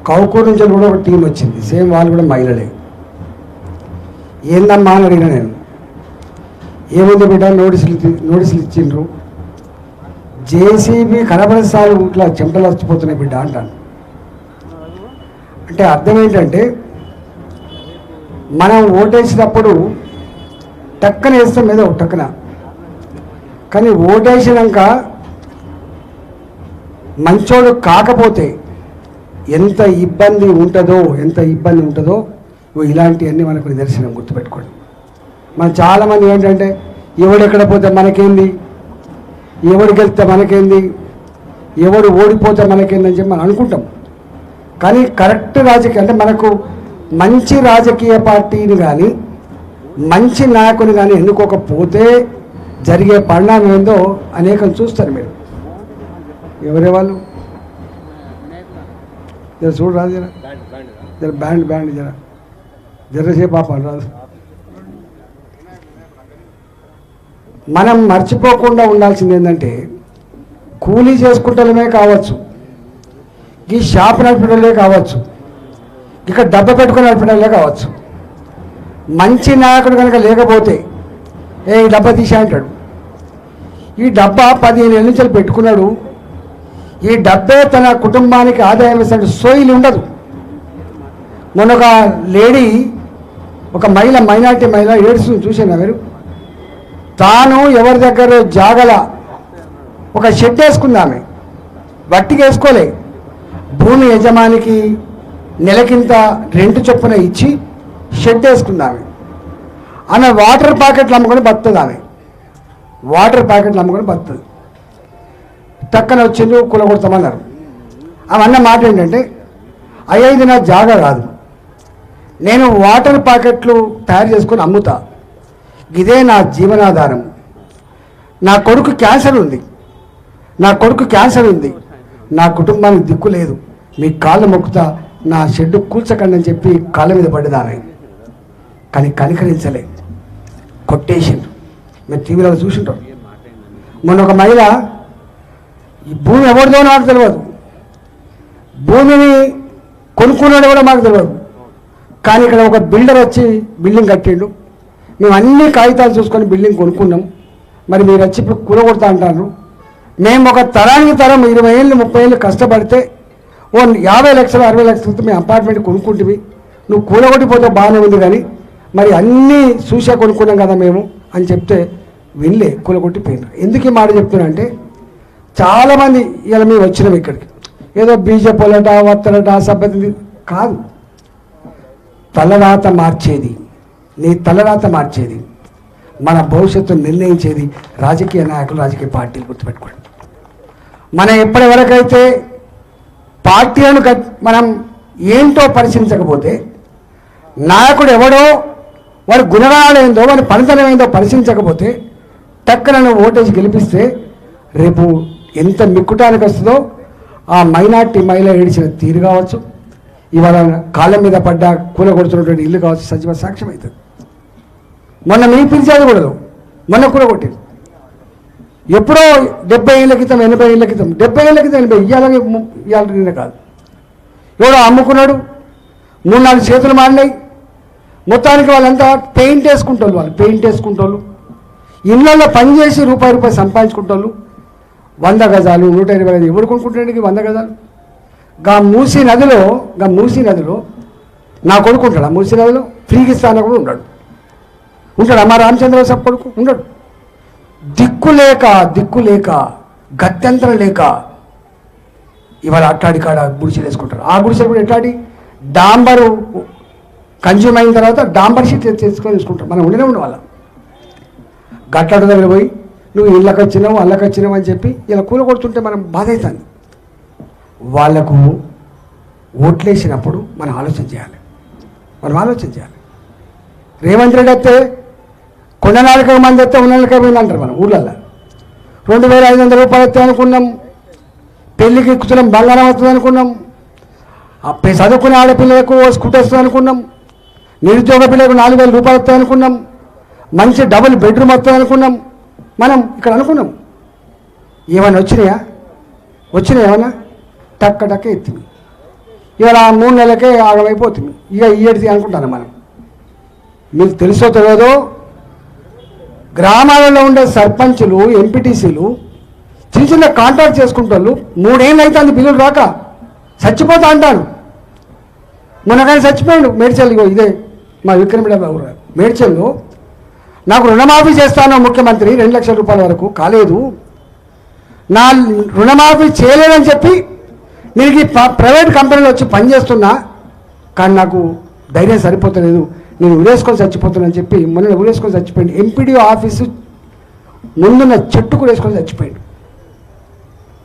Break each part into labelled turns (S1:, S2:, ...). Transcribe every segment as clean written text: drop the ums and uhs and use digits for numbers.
S1: కౌకూరు నుంచి కూడా ఒక టీం వచ్చింది, సేమ్ వాళ్ళు కూడా మహిళలే. ఏందమ్మా అని అడిగిన నేను. ఏముంది బిడ్డ, నోటీసులు ఇచ్చిండ్రు, జేసీబీ కనబడసాలు ఇట్లా చెమటలు వచ్చిపోతున్నాయి బిడ్డ అంటాను. అంటే అర్థం ఏంటంటే మనం ఓటేసినప్పుడు టక్కన వేస్తాం ఏదో టక్కన, కానీ ఓటేసినాక మంచోడు కాకపోతే ఎంత ఇబ్బంది ఉంటుందో ఇలాంటివన్నీ మనకు నిదర్శనం, గుర్తుపెట్టుకోండి. మనం చాలామంది ఏంటంటే ఎవడెక్కడ పోతే మనకేంది, ఎవడు గెలిస్తే మనకేంది, ఎవడు ఓడిపోతే మనకేంది అని చెప్పి మనం అనుకుంటాం. కానీ కరెక్ట్ రాజకీయ అంటే మనకు మంచి రాజకీయ పార్టీని కానీ మంచి నాయకుని కానీ ఎన్నుకోకపోతే జరిగే పరిణామం ఏందో అనేకం చూస్తారు మీరు. ఎవరే వాళ్ళు జర చూడు రాదు, జర బ్యాండ్ జరసేపు పాప రాదు. మనం మర్చిపోకుండా ఉండాల్సింది ఏంటంటే కూలీ చేసుకుంటమే కావచ్చు, ఈ షాప్ నడిపేటోళ్ళే కావచ్చు, ఇక డబ్బా పెట్టుకుని నడిపేటోళ్ళే కావచ్చు. మంచి నాయకుడు కనుక లేకపోతే ఈ డబ్బా తీసా అంటాడు. ఈ డబ్బా 15 ఏళ్ళ నుంచి పెట్టుకున్నాడు, ఈ డబ్బే తన కుటుంబానికి ఆదాయం ఇస్తాడు, సోయిలు ఉండదు. మొన్న ఒక లేడీ, ఒక మైనార్టీ మహిళ ఏడుస్తుంది, చూసాను మీరు. తాను ఎవరి దగ్గర జాగల ఒక షెడ్ వేసుకుందామె, వట్టికి వేసుకోలే, భూమి యజమానికి నెలకింత రెంట్ చొప్పున ఇచ్చి షెడ్ వేసుకుందామె. ఆమె వాటర్ ప్యాకెట్లు అమ్ముకొని బతుంది, వాటర్ ప్యాకెట్లు అమ్ముకొని బతుంది. టక్కన వచ్చింది కూలగొడతామన్నారు. ఆమె అన్న మాట ఏంటంటే, అయ్యా ఇది నా జాగా కాదు, నేను వాటర్ ప్యాకెట్లు తయారు చేసుకొని అమ్ముతా, ఇదే నా జీవనాధారం. నా కొడుకు క్యాన్సర్ ఉంది, నా కుటుంబానికి దిక్కు లేదు, మీ కాళ్ళు మొక్కుతా, నా షెడ్డు కూల్చకండి అని చెప్పి కాళ్ళ మీద పడ్డదానే. కానీ కనికరించలే, కొట్టేసిండ్రు. మీరు టీవీలో చూసింటారు. మొన్న ఒక మహిళ, ఈ భూమి ఎవరిదో నాకు తెలియదు, భూమిని కొనుక్కున్నాడు కూడా మాకు తెలియదు, కానీ ఇక్కడ ఒక బిల్డర్ వచ్చి బిల్డింగ్ కట్టిండు. మేము అన్ని కాగితాలు చూసుకొని బిల్డింగ్ కొనుక్కున్నాం. మరి మీరు వచ్చి ఇప్పుడు కూలగొడతా అంటారు. మేము ఒక తరానికి తరం 20 ఏళ్ళు 30 ఏళ్ళు కష్టపడితే ఓ 50 లక్షలు 60 లక్షలతో మేము అపార్ట్మెంట్ కొనుక్కుంటువి, నువ్వు కూలగొట్టిపోతే బాగానే ఉంది, కానీ మరి అన్నీ చూసే కొనుక్కున్నాం కదా మేము అని చెప్తే వినలే, కూలగొట్టిపోయినారు. ఎందుకు ఈ మాట చెప్తున్నా అంటే, చాలామంది ఇలా మేము వచ్చినాం ఇక్కడికి ఏదో బీజేపీలట వత్తలట సభ్యత కాదు, తలరాత మార్చేది, నీ తలరాత మార్చేది, మన భవిష్యత్తును నిర్ణయించేది రాజకీయ నాయకులు, రాజకీయ పార్టీలు. గుర్తుపెట్టుకోండి. మనం ఎప్పటి వరకైతే పార్టీలను మనం ఏంటో పరిశీలించకపోతే, నాయకుడు ఎవడో వాడి గుణగణాలు ఏందో వాడి పనితనం ఏందో పరిశీలించకపోతే టక్కన ఓటేసి గెలిపిస్తే రేపు ఎంత మిక్కుటానికి వస్తుందో ఆ మైనార్టీ మహిళ ఏడిచిన తీరు కావచ్చు, ఇవాళ కాళ్ళ మీద పడ్డ కూలగొడుతున్నటువంటి ఇల్లు కావచ్చు, సజీవ సాక్ష్యం అవుతుంది. మొన్న మీ పిలిచేది కూడా మొన్న కూలగొట్టింది. ఎప్పుడో 70 ఏళ్ళ క్రితం 80 ఏళ్ళ క్రితం 70 ఏళ్ళ క్రితం 80 ఇవాళ నిన్న కాదు. ఎవడో అమ్ముకున్నాడు, 3-4 చేతులు మారినాయి. మొత్తానికి వాళ్ళంతా పెయింట్ వేసుకుంటారు, పెయింట్ వేసుకుంటారు, ఇళ్ళల్లో పనిచేసి రూపాయి సంపాదించుకుంటారు. 100 గజాలు 120 గజాలు ఎవడు కొనుక్కుంటాడు 100 గజాలు? గా మూసీ నదిలో నా కొడుకుంటాడు, ఆ మూసీ నదిలో ఫ్రీకి ఇస్తాను కూడా ఉంటాడు అమ్మ రామచంద్రరావు సాబ్ కొడుకు ఉండడు. దిక్కు లేక గత్యంతరం లేక ఇవాళ అట్టాడి కాడ గుడిసెలు వేసుకుంటారు. ఆ గుడిసెలు కూడా ఎట్లాడి డాంబరు కన్జ్యూమ్ అయిన తర్వాత డాంబర్ షీట్ తెచ్చుకొని తీసుకుంటారు. మనం ఉండనే వాళ్ళ గట్టాడు దగ్గర పోయి నువ్వు ఇళ్ళకి వచ్చినావు అల్లకి వచ్చినావు అని చెప్పి ఇలా కూల కొడుతుంటే మనం బాధ అవుతుంది. వాళ్లకు ఓట్లేసినప్పుడు మనం ఆలోచన చేయాలి. రేవంత్ రెడ్డి వస్తే కొండ 4 మంది వస్తే ఉన్నలకే పోయింది అంటారు మనం ఊళ్ళల్లో. 2500 రూపాయలు వస్తాయి అనుకున్నాం, పెళ్ళికి ఎక్కుతున్నాం, బంగారం వస్తుంది అనుకున్నాం, చదువుకునే ఆడపిల్లలకు స్కూటర్ వస్తుంది అనుకున్నాం, నిరుద్యోగ పిల్లలకు 4000 రూపాయలు వస్తాయి అనుకున్నాం, మంచి డబుల్ బెడ్రూమ్ వస్తుంది అనుకున్నాం. మనం ఇక్కడ అనుకున్నాం. ఏమైనా వచ్చినాయా? ఏమన్నా టక్క ఎత్తింది. ఇవాళ 3 నెలలకే ఆగమైపోతుంది. ఇక ఇయ్యడిది అనుకుంటాను మనం. మీకు తెలుసో తెలియదో గ్రామాలలో ఉండే సర్పంచులు, ఎంపీటీసీలు చిన్న చిన్న కాంట్రాక్ట్ చేసుకుంటారు. 3 ఏళ్ళు అవుతుంది బిల్లులు రాక చచ్చిపోతా అంటాను. మొన్నగానే చచ్చిపోయాడు మేడ్చల్. ఇదే మా విక్రమరావు మేడ్చల్లో నాకు రుణమాఫీ చేస్తాను ముఖ్యమంత్రి 2 లక్షల రూపాయల వరకు కాలేదు. నా రుణమాఫీ చేయలేదని చెప్పి నేను ఈ ప్రైవేట్ కంపెనీలో వచ్చి పనిచేస్తున్నా, కానీ నాకు ధైర్యం సరిపోతలేదు, నేను ఉరేసుకొని చచ్చిపోతున్నానని చెప్పి మొన్న ఉరేసుకొని చచ్చిపోయింది. ఎంపీడీఓ ఆఫీసు ముందున్న చెట్టుకు వేసుకొని చచ్చిపోయాడు.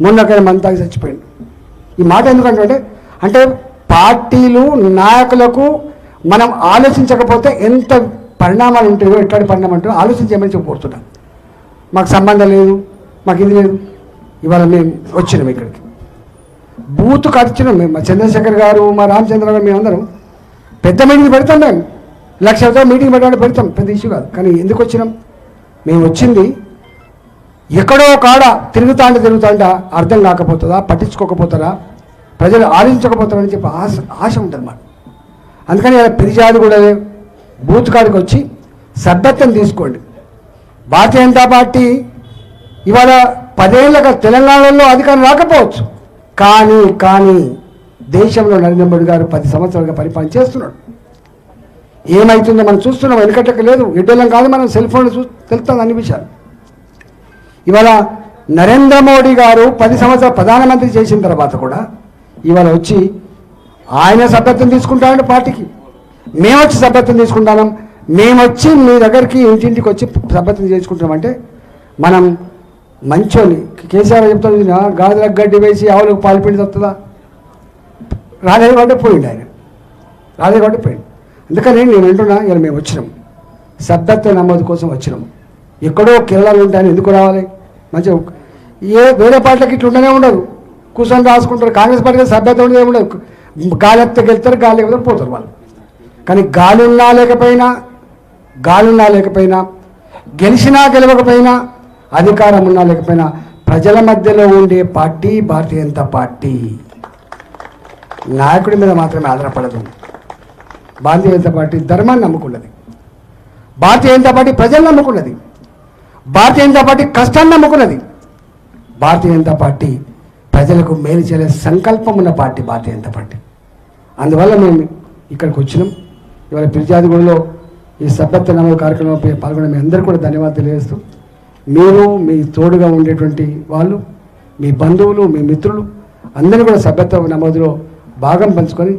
S1: మొన్నకైనా మంతాకి చచ్చిపోయాడు. ఈ మాట ఎందుకంటే అంటే పార్టీలు నాయకులకు మనం ఆలోచించకపోతే ఎంత పరిణామాలు ఉంటాయో, ఎట్లాంటి పరిణామాలు ఉంటాయో ఆలోచించేయమని చెప్పబోతున్నాం. మాకు సంబంధం లేదు, మాకు ఇది లేదు. ఇవాళ మేము వచ్చినాం ఇక్కడికి, బూత్ ఖర్చున్నాం మేము. మా చంద్రశేఖర్ గారు, మా రామచంద్ర గారు, మేమందరం పెద్ద మీటింగ్ పెడతాం. మేము 1 లక్షలతో మీటింగ్ పెట్టాలంటే పెడతాం, పెద్ద ఇష్యూ కాదు. కానీ ఎందుకు వచ్చినాం? మేము వచ్చింది ఎక్కడో కాడ తిరుగుతాంట అర్థం కాకపోతుందా, పట్టించుకోకపోతారా, ప్రజలు ఆలోచించకపోతారని చెప్పి ఆశ ఉంటుంది మాకు. అందుకని ఇలా పిరిజాది కూడా బూత్ కాడికి వచ్చి సభ్యత్వం తీసుకోండి. భారతీయ జనతా పార్టీ ఇవాళ 10 ఏళ్ళగా తెలంగాణలో అధికారం రాకపోవచ్చు, కానీ దేశంలో నరేంద్ర మోడీ గారు 10 సంవత్సరాలుగా పరిపాలన చేస్తున్నాడు. ఏమవుతుందో మనం చూస్తున్నాం. వెనకట్టక లేదు, ఎడ్డోళ్ళం కాదు మనం. సెల్ ఫోన్లు తెలుస్తుంది అన్ని విషయాలు. ఇవాళ నరేంద్ర మోడీ గారు 10 సంవత్సరాలు ప్రధానమంత్రి చేసిన తర్వాత కూడా ఇవాళ వచ్చి ఆయన సభ్యత్వం తీసుకుంటామంటే పార్టీకి, మేము వచ్చి సభ్యత్వం తీసుకుంటాం, మేము వచ్చి మీ దగ్గరికి ఇంటింటికి వచ్చి సభ్యత్వం చేసుకుంటామంటే మనం మంచోని. కేసీఆర్ చెప్తాను, గాజులకు గడ్డి వేసి ఆవులకు పాలు పిండి వస్తుందా? రాలేదు కాబట్టి పోయిండు ఆయన, రాలేదు కాబట్టి పోయిండు. అందుకని నేను అంటున్నా, ఇలా మేము వచ్చినాం సభ్యత్వ నమోదు కోసం వచ్చినాం. ఎక్కడో కేరళలో ఉంటాయని ఎందుకు రావాలి? మంచిగా వేరే పార్టీలకు ఇట్లా ఉండనే ఉండదు, కూర్చొని రాసుకుంటారు. కాంగ్రెస్ పార్టీకి సభ్యత్వం ఉండేది ఉండదు. గాలి ఎత్తే గెలుస్తారు, గాలి లేకపోతే పోతారు వాళ్ళు. కానీ గాలి ఉన్నా లేకపోయినా గెలిచినా గెలవకపోయినా అధికారం ఉన్నా లేకపోయినా ప్రజల మధ్యలో ఉండే పార్టీ భారతీయ జనతా పార్టీ. నాయకుడి మీద మాత్రమే ఆధారపడదు. భారతీయ జనతా పార్టీ ధర్మాన్ని నమ్ముకున్నది, భారతీయ జనతా పార్టీ ప్రజలను నమ్ముకున్నది, భారతీయ జనతా పార్టీ కష్టాన్ని నమ్ముకున్నది. భారతీయ జనతా పార్టీ ప్రజలకు మేలు చేసే సంకల్పం ఉన్న పార్టీ భారతీయ జనతా పార్టీ. అందువల్ల మేము ఇక్కడికి వచ్చినాం. ఇవాళ పిరిజాదిగూడలో ఈ సభ్యత్వ నమోదు కార్యక్రమంలో పాల్గొన్న మీ అందరికీ కూడా ధన్యవాదాలు తెలియజేస్తూ, మీరు మీ తోడుగా ఉండేటువంటి వాళ్ళు, మీ బంధువులు, మీ మిత్రులు అందరూ కూడా సభ్యత్వ నమోదులో భాగం పంచుకొని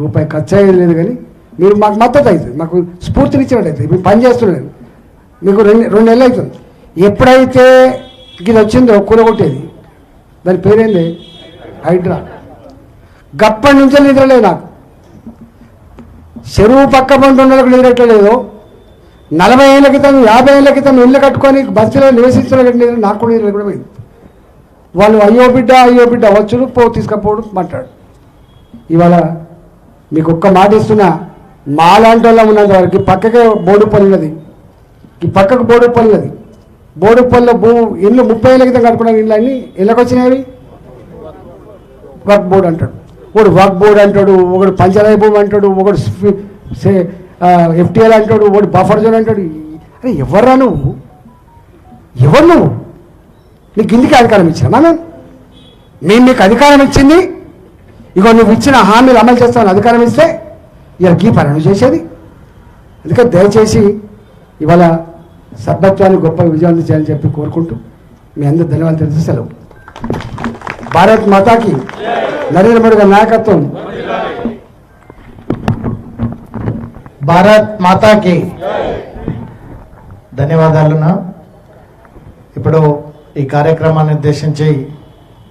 S1: రూపాయి ఖర్చు అయ్యేది లేదు. కానీ మీరు మాకు మద్దతు అవుతుంది, మాకు స్ఫూర్తినిచ్చినట్టు అవుతుంది. మీరు పని చేస్తున్నాను, మీకు 2 నెలలు అవుతుంది. ఎప్పుడైతే ఇది వచ్చిందో కూరగొట్టేది, దాని పేరేంది, హైడ్రా, గప్పటి నుంచే నిద్రలేదు నాకు. చెరువు పక్క పంటున్నలకు నిద్రట్లేదు. 40 ఏళ్ళ క్రితం 50 ఏళ్ళ క్రితం ఇల్లు కట్టుకొని బస్సులో నివసిస్తున్న నాకు కూడా నిద్ర కూడా పోయింది. వాళ్ళు అయ్యో బిడ్డ వచ్చుడు తీసుకపోవడం మాట్లాడు. ఇవాళ మీకు ఒక్క మాట ఇస్తున్నా, మాలాంటి వాళ్ళ ఉన్నంత వరకు పక్కకే బోడుపల్లి ఉన్నది, ఈ పక్కకు బోడుపల్లి ఉన్నది. బోడుపల్లిలో ఇల్లు 30 ఏళ్ళ క్రితం కట్టుకున్న ఇల్లు అన్నీ ఇళ్ళకి వచ్చినాయి. వర్క్ బోర్డు అంటాడు, ఒకడు వర్క్ బోర్డు అంటాడు, ఒకడు పంచాయతీ భూమి అంటాడు, ఒకడు FTL అంటాడు, ఒకడు బఫర్ జోన్ అంటాడు. అరే ఎవర్రా నువ్వు, ఎవరు నువ్వు? నీకు ఇందుకే అధికారం ఇచ్చినా మేము మీకు అధికారం ఇచ్చింది, ఇగో నువ్వు ఇచ్చిన హామీలు అమలు చేస్తామని అధికారం ఇస్తే ఇలా గీ పనులు చేసేది. అందుకని దయచేసి ఇవాళ సభ్యత్వాన్ని గొప్ప విజయవంతం చేయాలని చెప్పి కోరుకుంటూ మీ అందరూ ధన్యవాదాలు తెలిసి సెలవు. భారత్ మాతాకి, నరేంద్ర మోడీ గారి నాయకత్వం.
S2: భారత్ మాతాకి ధన్యవాదాలున్నా. ఇప్పుడు ఈ కార్యక్రమాన్ని ఉద్దేశించి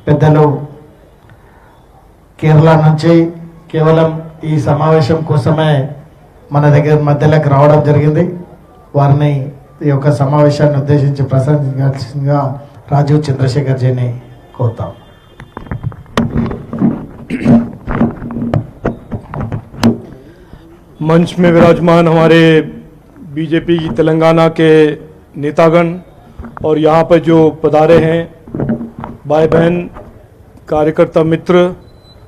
S2: పెద్దలు కేరళ నుంచి కేవలం ఈ సమావేశం కోసమే మన దగ్గర మధ్యలోకి రావడం జరిగింది. వారిని ఈ యొక్క సమావేశాన్ని ఉద్దేశించి ప్రసంగించాల్సిందిగా రాజీవ్ చంద్రశేఖర్ జీని కోరుతాం.
S3: मंच में विराजमान हमारे बीजेपी की तेलंगाना के नेतागण और यहाँ पर जो पधारे हैं भाई बहन कार्यकर्ता मित्र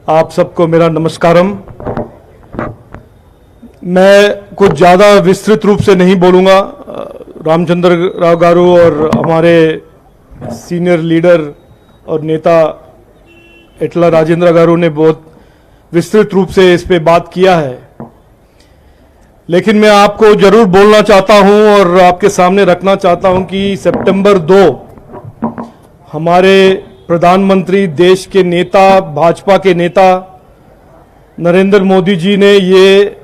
S3: आप सबको मेरा नमस्कारम। मैं कुछ ज़्यादा विस्तृत रूप से नहीं बोलूँगा। रामचंद्र राव गारू और हमारे सीनियर लीडर और नेता एटला राजेंद्र गारू ने बहुत विस्तृत रूप से इस पे बात किया है, लेकिन मैं आपको जरूर बोलना चाहता हूं और आपके सामने रखना चाहता हूं कि सितंबर 2 हमारे प्रधानमंत्री, देश के नेता, भाजपा के नेता नरेंद्र मोदी जी ने ये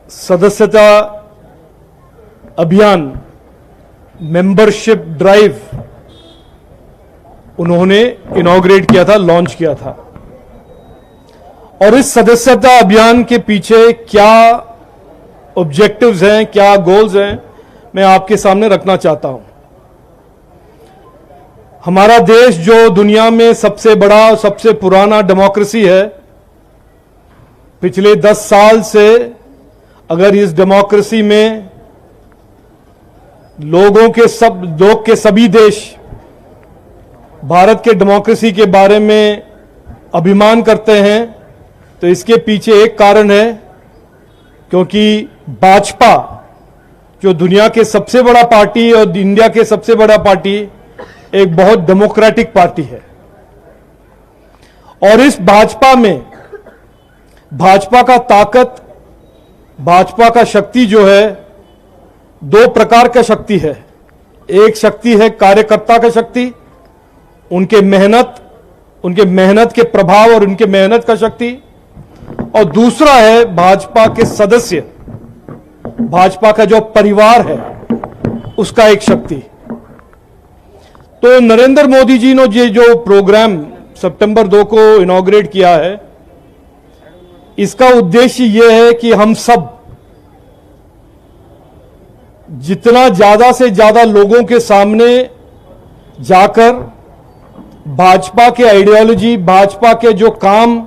S3: सदस्यता अभियान, मेंबरशिप ड्राइव उन्होंने इनॉग्रेट किया था, लॉन्च किया था। और इस सदस्यता अभियान के पीछे क्या ऑब्जेक्टिव्स हैं, क्या गोल्स हैं, मैं आपके सामने रखना चाहता हूं। हमारा देश जो दुनिया में सबसे बड़ा और सबसे पुराना डेमोक्रेसी है, पिछले 10 साल से अगर इस डेमोक्रेसी में लोग के सभी देश भारत के डेमोक्रेसी के बारे में अभिमान करते हैं, तो इसके पीछे एक कारण है, क्योंकि भाजपा जो दुनिया के सबसे बड़ा पार्टी और इंडिया के सबसे बड़ा पार्टी एक बहुत डेमोक्रेटिक पार्टी है। और इस भाजपा में भाजपा का ताकत, भाजपा का शक्ति जो है, 2 प्रकार का शक्ति है। एक शक्ति है कार्यकर्ता का शक्ति, उनके मेहनत के प्रभाव और उनके मेहनत का शक्ति, और दूसरा है भाजपा के सदस्य, भाजपा का जो परिवार है उसका एक शक्ति। तो नरेंद्र मोदी जी ने ये जो प्रोग्राम सितंबर 2 को इनॉग्रेट किया है, इसका उद्देश्य यह है कि हम सब जितना ज्यादा से ज्यादा लोगों के सामने जाकर भाजपा के आइडियोलॉजी, भाजपा के जो काम,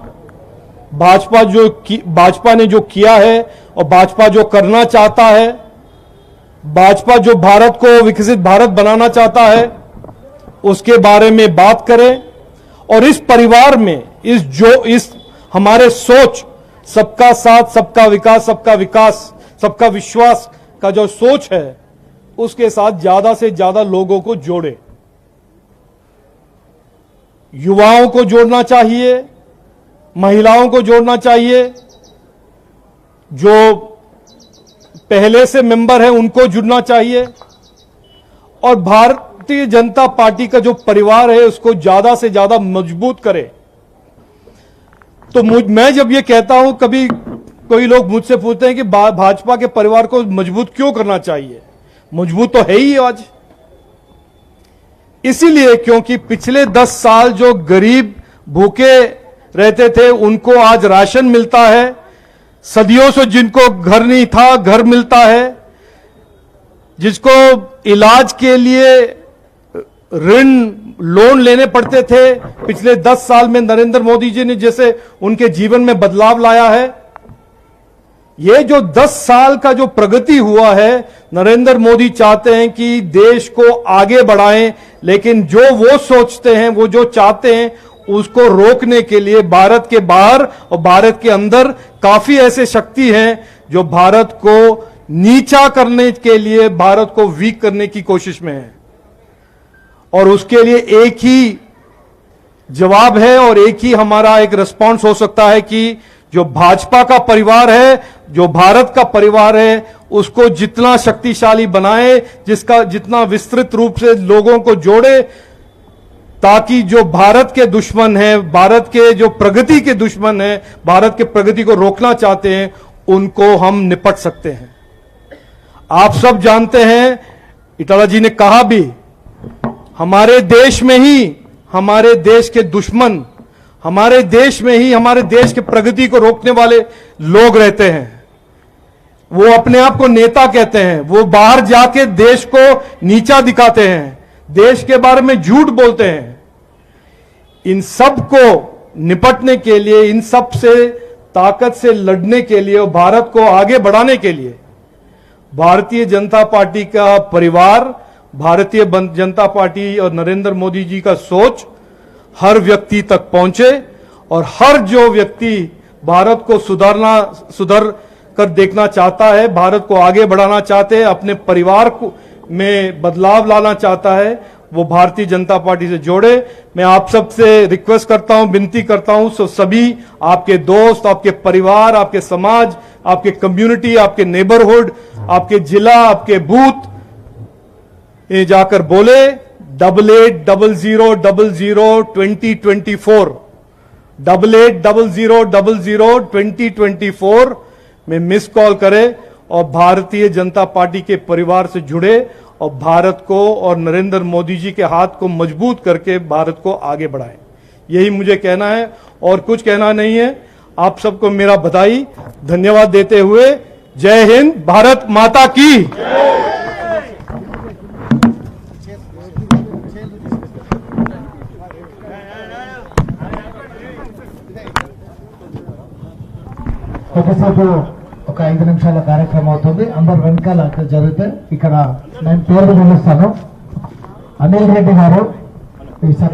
S3: भाजपा ने जो किया है और भाजपा जो करना चाहता है, भाजपा जो भारत को विकसित भारत बनाना चाहता है, उसके बारे में बात करें। और इस परिवार में इस हमारे सोच सबका साथ, सबका विकास, सबका विश्वास का जो सोच है, उसके साथ ज्यादा से ज्यादा लोगों को जोड़े। युवाओं को जोड़ना चाहिए, महिलाओं को जोड़ना चाहिए, जो पहले से मेंबर है उनको जुड़ना चाहिए, और भारतीय जनता पार्टी का जो परिवार है उसको ज्यादा से ज्यादा मजबूत करे। तो मैं जब ये कहता हूं, कभी कोई लोग मुझसे पूछते हैं कि भाजपा के परिवार को मजबूत क्यों करना चाहिए, मजबूत तो है ही आज। इसीलिए क्योंकि पिछले 10 साल जो गरीब भूखे रहते थे उनको आज राशन मिलता है, सदियों से जिनको घर नहीं था घर मिलता है, जिसको इलाज के लिए ऋण लोन लेने पड़ते थे, पिछले 10 साल में नरेंद्र मोदी जी ने जैसे उनके जीवन में बदलाव लाया है। ये जो 10 साल का जो प्रगति हुआ है, नरेंद्र मोदी चाहते हैं कि देश को आगे बढ़ाएं, लेकिन जो वो सोचते हैं, वो जो चाहते हैं, उसको रोकने के लिए भारत के बाहर और भारत के अंदर काफी ऐसे शक्ति हैं जो भारत को नीचा करने के लिए, भारत को वीक करने की कोशिश में है। और उसके लिए एक ही जवाब है और एक ही हमारा एक रिस्पॉन्स हो सकता है कि जो भाजपा का परिवार है, जो भारत का परिवार है, उसको जितना शक्तिशाली बनाए, जितना विस्तृत रूप से लोगों को जोड़े, ताकि जो भारत के दुश्मन हैं, भारत के जो प्रगति के दुश्मन हैं, भारत के प्रगति को रोकना चाहते हैं, उनको हम निपट सकते हैं। आप सब जानते हैं, इटाला जी ने कहा भी, हमारे देश में ही हमारे देश के दुश्मन, हमारे देश में ही हमारे देश के प्रगति को रोकने वाले लोग रहते हैं। वो अपने आप को नेता कहते हैं, वो बाहर जाके देश को नीचा दिखाते हैं, देश के बारे में झूठ बोलते हैं। इन सब को निपटने के लिए, इन सब से ताकत से लड़ने के लिए और भारत को आगे बढ़ाने के लिए भारतीय जनता पार्टी का परिवार, भारतीय जनता पार्टी और नरेंद्र मोदी जी का सोच हर व्यक्ति तक पहुंचे और हर जो व्यक्ति भारत को सुधर कर देखना चाहता है, भारत को आगे बढ़ाना चाहते हैं, अपने परिवार को में बदलाव लाना चाहता है, वो भारतीय जनता पार्टी से जोड़े। मैं आप सबसे रिक्वेस्ट करता हूं, विनती करता हूं, सभी आपके दोस्त, आपके परिवार, आपके समाज, आपके कम्युनिटी, आपके नेबरहुड, आपके जिला, आपके बूथ ये जाकर बोले 8800002024 8800002024 में मिस कॉल करें और भारतीय जनता पार्टी के परिवार से जुड़े और भारत को और नरेंद्र मोदी जी के हाथ को मजबूत करके भारत को आगे बढ़ाएं। यही मुझे कहना है और कुछ कहना नहीं है। आप सबको मेरा बधाई, धन्यवाद देते हुए जय हिंद, भारत माता की।
S2: కొద్దిసేపు ఒక 5 నిమిషాల కార్యక్రమం అవుతుంది. అందరు వెనకాల జరిగితే ఇక్కడ నేను పేరు పిలుస్తాను. అనిల్ రెడ్డి గారు ఈ సభ